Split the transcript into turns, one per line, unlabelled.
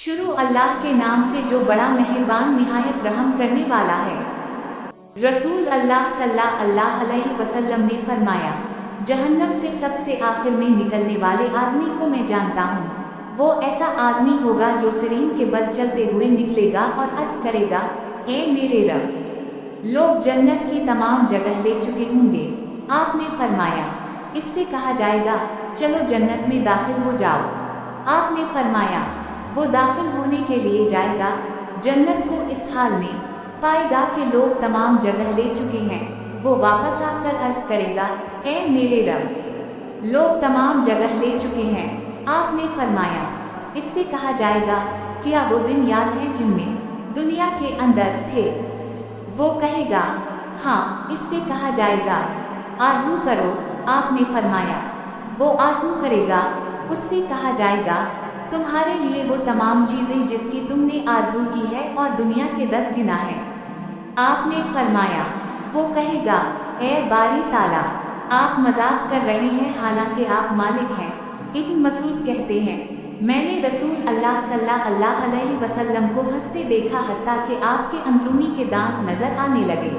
शुरू अल्लाह के नाम से जो बड़ा मेहरबान निहायत रहम करने वाला है। रसूल अल्लाह सल्लल्लाहु अलैहि वसल्लम ने फरमाया, जहन्नम से सबसे आखिर में निकलने वाले आदमी को मैं जानता हूँ। वो ऐसा आदमी होगा जो सिरीन के बल चलते हुए निकलेगा और अर्ज करेगा, ए मेरे रब। लोग जन्नत की तमाम जगह ले चुके होंगे। आपने फरमाया, इससे कहा जाएगा, चलो जन्नत में दाखिल हो जाओ। आपने फरमाया, वो दाखिल होने के लिए जाएगा, जन्नत को इस हाल में पाएगा कि लोग तमाम जगह ले चुके हैं। वो वापस आकर अर्ज करेगा, ए मेरे रब। लोग तमाम जगह ले चुके हैं। आपने फरमाया, इससे कहा जाएगा, क्या वो दिन याद है जिनमें दुनिया के अंदर थे? वो कहेगा, हाँ। इससे कहा जाएगा, आरज़ू करो। आपने फरमाया, वो आरज़ू करेगा। उससे कहा जाएगा, तुम्हारे लिए वो तमाम चीज़ें जिसकी तुमने आरज़ू की है और दुनिया के 10 गिना है। आपने फरमाया, वो कहेगा, ए बारी ताला, आप मजाक कर रहे हैं, हालांकि आप मालिक हैं। इब्न मसूद कहते हैं, मैंने रसूल अल्लाह सल्लल्लाहु अलैहि वसल्लम को हंसते देखा, हत्ता कि आपके अंदरूनी के दांत नजर आने लगे।